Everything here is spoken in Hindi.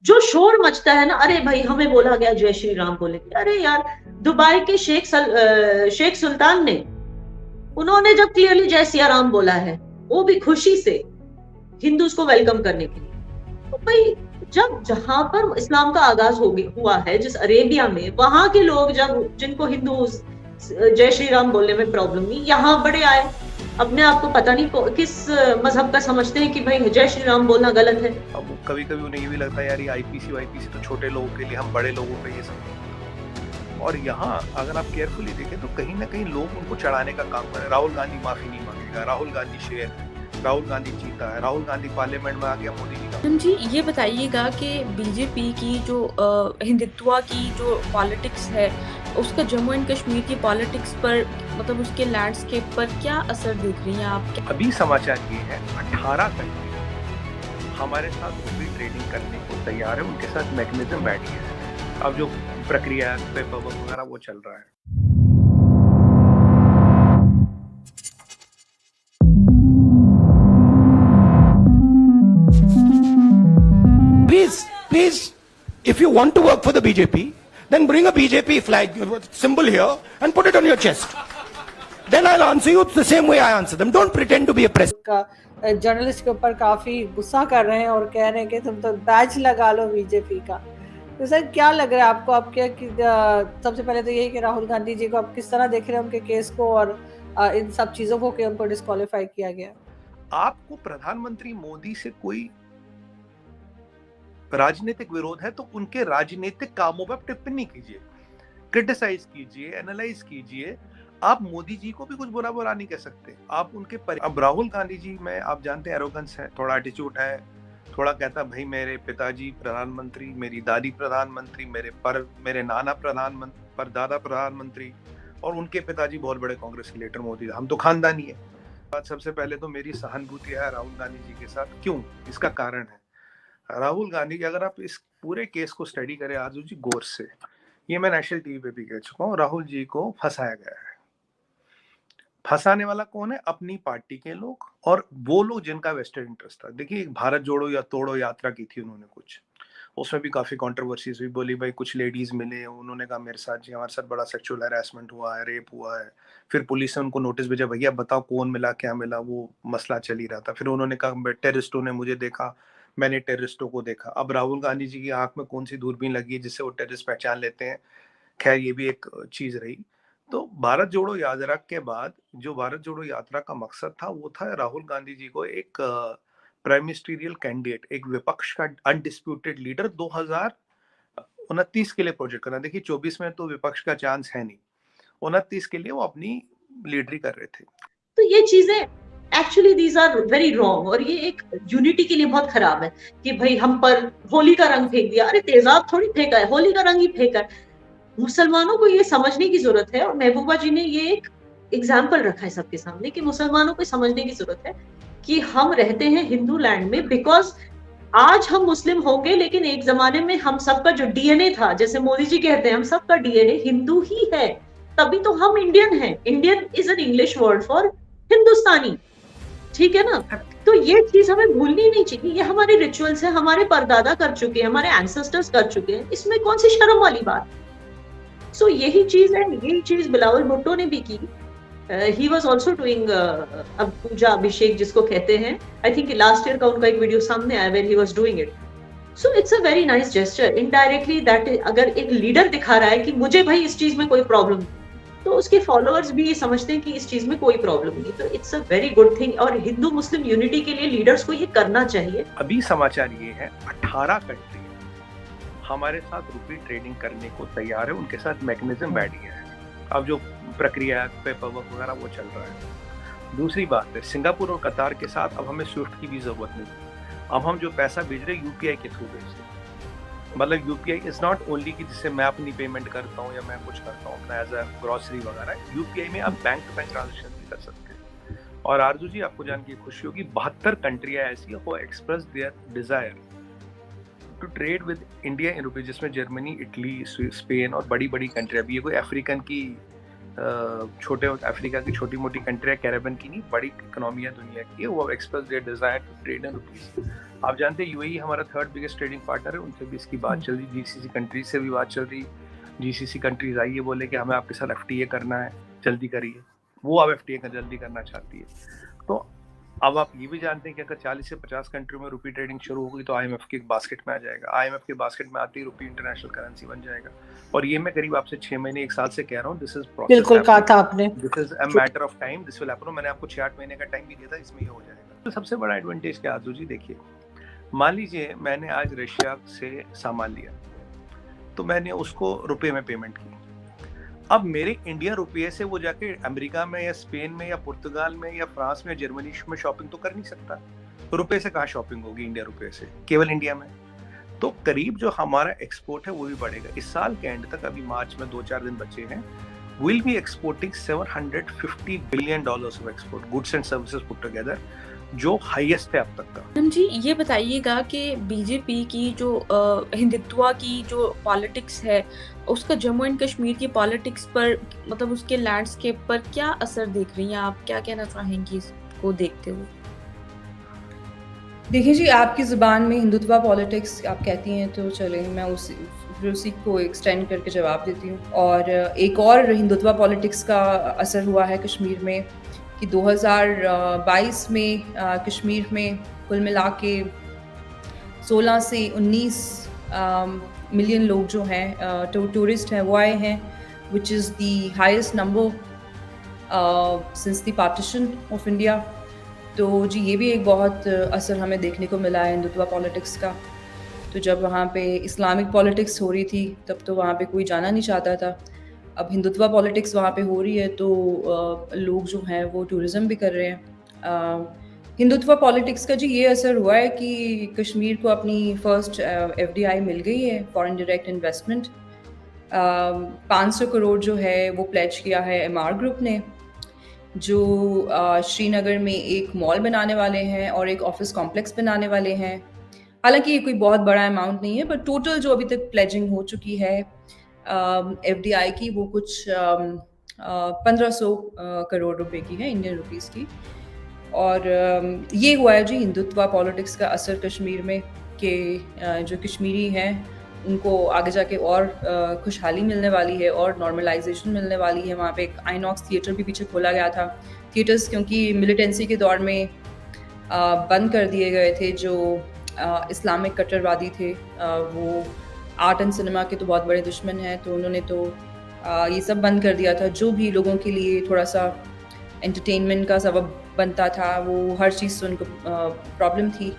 जो शोर मचता है ना, अरे भाई हमें बोला गया जय श्री राम बोले, अरे यार दुबई के शेख सुल्तान ने, उन्होंने जब क्लियरली जय सिया राम बोला है, वो भी खुशी से हिंदूज को वेलकम करने के लिए, तो भाई जब जहां पर इस्लाम का आगाज हुआ है, जिस अरेबिया में, वहां के लोग जब, जिनको हिंदू जय श्री राम बोलने में प्रॉब्लम नहीं, यहाँ बड़े आए, अपने आप को पता नहीं किस मजहब का समझते हैं कि भाई जय श्री राम बोलना गलत है। अब कभी कभी उन्हें ये भी लगता है यार ये आईपीसी वाईपीसी तो छोटे लोगों के लिए, हम बड़े लोगों पे ये सब। और यहाँ अगर आप केयरफुली देखें तो कहीं ना कहीं लोग उनको चढ़ाने का काम कर रहे हैं। राहुल गांधी माफी नहीं मांगेगा, राहुल गांधी शेर है, राहुल गांधी जीता है, राहुल गांधी पार्लियामेंट में आ गया मोदी जी का। मैडम जी ये बताइएगा कि बीजेपी की जो हिंदुत्व की जो पॉलिटिक्स है, उसका जम्मू एंड कश्मीर की पॉलिटिक्स पर, मतलब उसके लैंडस्केप पर क्या असर देख रही हैं आप? अभी समाचार ये है 18 कंट्री हमारे साथ भी ट्रेडिंग करने को तैयार है, उनके साथ मैकेनिज्म बैठी है। अब जो प्रक्रिया पेपर वगैरह वो चल रहा है। Please, if you want to work for the BJP, then bring a BJP flag symbol here and put it on your chest. Then I'll answer you the same way I answer them. Don't pretend to be a president. का जर्नलिस्ट के ऊपर काफी गुस्सा कर रहे हैं और कह रहे हैं कि तुम तो बैच लगा लो बीजेपी का। तो सर क्या लग रहा है आपको? आपके सबसे पहले तो यही कि राहुल गांधी जी को आप किस तरह देख रहे हैं, उनके केस को और इन सब चीजों को कि उनको डिस्क्वालीफाई किया गया? आपको प्रधानमंत्री मोदी से कोई राजनीतिक विरोध है तो उनके राजनीतिक कामों पर टिप्पणी कीजिए, क्रिटिसाइज कीजिए, एनालाइज कीजिए। आप मोदी जी को भी कुछ बुरा नहीं कह सकते। आप उनके अब राहुल गांधी जी में आप जानते हैं एरोगेंस है, थोड़ा एटीट्यूड है, थोड़ा कहता भाई मेरे पिताजी प्रधानमंत्री, मेरी दादी प्रधानमंत्री, मेरे नाना प्रधानमंत्री, परदादा प्रधानमंत्री, और उनके पिताजी बहुत बड़े कांग्रेस के लीडर मोदी। हम तो खानदानी है। बात सबसे पहले तो मेरी सहानुभूति है राहुल गांधी जी के साथ। क्यों? इसका कारण है राहुल गांधी जी, अगर आप इस पूरे केस को स्टडी करें आरजू जी गौर से, ये मैं नेशनल टीवी पे भी कह चुका हूँ, राहुल जी को फंसाया गया है। फंसाने वाला कौन है? अपनी पार्टी के लोग और वो लोग जिनका वेस्टेड इंटरेस्ट था। देखिए भारत जोड़ो या तोड़ो यात्रा की थी उन्होंने कुछ, उसमें भी काफी कंट्रोवर्सीज हुई। बोली भाई कुछ लेडीज मिले, उन्होंने कहा मेरे साथ जी हमारे साथ बड़ा सेक्सुअल हैरेसमेंट हुआ है, रेप हुआ है। फिर पुलिस ने उनको नोटिस भेजा, भैया बताओ कौन मिला, क्या मिला, वो मसला चल ही रहा था। फिर उन्होंने कहा टेररिस्टों ने मुझे देखा, मैंने टेररिस्टों को देखा। अब राहुल गांधी जी की आंख में कौन सी दूरबीन लगी है जिससे वो टेररिस्ट पहचान लेते हैं? खैर ये भी एक चीज रही। तो भारत जोड़ो यात्रा के बाद जो भारत जोड़ो यात्रा का मकसद था वो था राहुल गांधी जी को एक प्राइम मिनिस्टरियल कैंडिडेट, एक विपक्ष का अनडिस्प्यूटेड लीडर 2029 के लिए प्रोजेक्ट करना। देखिए 24 में तो विपक्ष का चांस है नहीं, 29 के लिए वो अपनी लीडरी कर रहे थे। तो ये चीजें actually these are very wrong, और ये एक यूनिटी के लिए बहुत खराब है कि भाई हम पर होली का रंग फेंक दिया। अरे तेजाब थोड़ी फेंका है, होली का रंग ही फेंका है। मुसलमानों को ये समझने की जरूरत है, और महबूबा जी ने ये एक एग्जाम्पल रखा है सबके सामने कि मुसलमानों को समझने की जरूरत है कि हम रहते हैं हिंदू लैंड में। बिकॉज आज हम मुस्लिम होंगे, लेकिन एक जमाने में हम सबका जो डीएनए था, जैसे मोदी जी कहते हैं हम सबका डीएनए हिंदू ही है, तभी तो हम इंडियन हैं। Indian is an English word for Hindustani, ठीक है ना? तो ये चीज हमें भूलनी नहीं चाहिए। ये हमारे रिचुअल्स है, हमारे परदादा कर चुके हैं, हमारे एंसेस्टर्स कर चुके हैं, इसमें कौन सी शर्म वाली बात? सो यही चीज है, यही चीज बिलावल भुट्टो ने भी की। ही वॉज ऑल्सो डूइंग पूजा अभिषेक जिसको कहते हैं। आई थिंक लास्ट ईयर का उनका एक वीडियो सामने आया where he was doing it. So it's a very nice gesture. Indirectly that, अगर एक लीडर दिखा रहा है कि मुझे भाई इस चीज में कोई प्रॉब्लम नहीं, तो उसके फॉलोअर्स भी ये समझते हैं कि इस चीज में कोई प्रॉब्लम नहीं। तो it's a very good thing, और हिंदू मुस्लिम यूनिटी के लिए लीडर्स को ये करना चाहिए। अभी समाचार ये है 18 कंट्री हमारे साथ रुपी ट्रेडिंग करने को तैयार है, उनके साथ मैकेनिज्म बैठ गया है। अब जो प्रक्रिया पेपर वगैरह वो चल रहा है। दूसरी बात है सिंगापुर और कतार के साथ अब हमें स्विफ्ट की भी जरूरत नहीं। अब हम जो पैसा भेज रहे हैं यूपीआई के थ्रू भेज रहे हैं। मतलब यूपीआई इज नॉट ओनली कि जिससे मैं अपनी पेमेंट करता हूँ या मैं कुछ करता हूँ अपना एज अ ग्रोसरी वगैरह, यूपीआई में आप बैंक टू बैंक ट्रांजेक्शन भी कर सकते हैं। और आरजू जी आपको जान के खुशी होगी 72 कंट्रियाँ ऐसी वो express their desire to trade with India in rupees, जिसमें जर्मनी, इटली, स्पेन और बड़ी बड़ी कंट्री। अभी ये कोई अफ्रीकन की छोटे अफ्रीका की छोटी मोटी कंट्री है, कैरेबियन की नहीं, बड़ी इकोनॉमी है दुनिया की, वो express their desire to trade in rupees. आप जानते हैं यूएई हमारा 3rd बिगेस्ट ट्रेडिंग पार्टनर है, उनसे भी इसकी बात चल रही, जीसीसी कंट्रीज से भी बात चल रही। जीसीसी कंट्रीज आइए बोले कि हमें आपके साथ एफटीए करना है, जल्दी करिए, वो अब एफटीए का जल्दी करना चाहती है। तो अब आप ये भी जानते हैं कि अगर 40 से 50 कंट्री में रुपी ट्रेडिंग शुरू होगी तो आईएमएफ के बास्केट में आ जाएगा, आईएमएफ के बास्केट में आते ही रुपी इंटरनेशनल करेंसी बन जाएगा। और ये मैं करीब आपसे 6 महीने 1 साल से कह रहा हूँ, दिस इज प्रोसेस, बिल्कुल कहा था आपने, this is a matter of time, this will happen. मैंने आपको 6-8 महीने का टाइम भी दिया था, इसमें ये हो जाएगा। तो सबसे बड़ा एडवांटेज क्या आजू जी, देखिए मान लीजिए मैंने आज रशिया से सामान लिया, तो मैंने उसको रुपए में पेमेंट की। अब मेरे इंडियन रुपये से वो जाके अमेरिका में या स्पेन में या पुर्तगाल में या फ्रांस में जर्मनी में शॉपिंग तो कर नहीं सकता। रुपए से कहाँ शॉपिंग होगी इंडिया रुपये से, केवल इंडिया में। तो करीब जो हमारा एक्सपोर्ट है वो भी बढ़ेगा। इस साल के एंड तक, अभी मार्च में 2-4 दिन बचे हैं, will be exporting $750 billion of export, goods and services put together, जो हाईएस्ट है अब तक का। मैडम जी ये बताइएगा कि बीजेपी की जो हिंदुत्व की जो पॉलिटिक्स है, उसका जम्मू एंड कश्मीर की पॉलिटिक्स पर, मतलब उसके लैंडस्केप पर क्या असर देख रही हैं आप? क्या कहना चाहेंगी इसको देखते हुए? देखिए जी, आपकी ज़ुबान में हिंदुत्व पॉलिटिक्स आप कहती हैं तो चलें, मैं उसी को एक्सटेंड करके जवाब देती हूँ। और एक और हिंदुत्व पॉलिटिक्स का असर हुआ है कश्मीर में कि 2022 में कश्मीर में कुल मिला के 16 से 19 मिलियन लोग जो हैं टूरिस्ट हैं वो आए हैं, which is the highest number since the partition of India. तो जी ये भी एक बहुत असर हमें देखने को मिला है हिंदुत्व पॉलिटिक्स का। तो जब वहाँ पे इस्लामिक पॉलिटिक्स हो रही थी तब तो वहाँ पे कोई जाना नहीं चाहता था, अब हिंदुत्व पॉलिटिक्स वहाँ पे हो रही है तो लोग जो हैं वो टूरिज़्म भी कर रहे हैं। हिंदुत्व पॉलिटिक्स का जी ये असर हुआ है कि कश्मीर को अपनी फर्स्ट एफडीआई मिल गई है, फॉरेन डायरेक्ट इन्वेस्टमेंट। 500 करोड़ जो है वो प्लेज किया है एमआर ग्रुप ने, जो श्रीनगर में एक मॉल बनाने वाले हैं और एक ऑफिस कॉम्प्लेक्स बनाने वाले हैं। हालांकि ये कोई बहुत बड़ा अमाउंट नहीं है, बट टोटल जो अभी तक प्लेजिंग हो चुकी है एफडीआई की वो कुछ 1500 करोड़ रुपए की है, इंडियन रुपीस की। और ये हुआ है जी हिंदुत्व पॉलिटिक्स का असर कश्मीर में, कि जो कश्मीरी हैं उनको आगे जाके और खुशहाली मिलने वाली है और नॉर्मलाइजेशन मिलने वाली है। वहाँ पे एक आइनॉक्स थिएटर भी पीछे खोला गया था। थिएटर्स क्योंकि मिलिटेंसी के दौर में बंद कर दिए गए थे, जो इस्लामिक कट्टरवादी थे वो आर्ट एंड सिनेमा के तो बहुत बड़े दुश्मन हैं, तो उन्होंने तो ये सब बंद कर दिया था। जो भी लोगों के लिए थोड़ा सा एंटरटेनमेंट का सबब बनता था वो हर चीज़ से उनको प्रॉब्लम थी।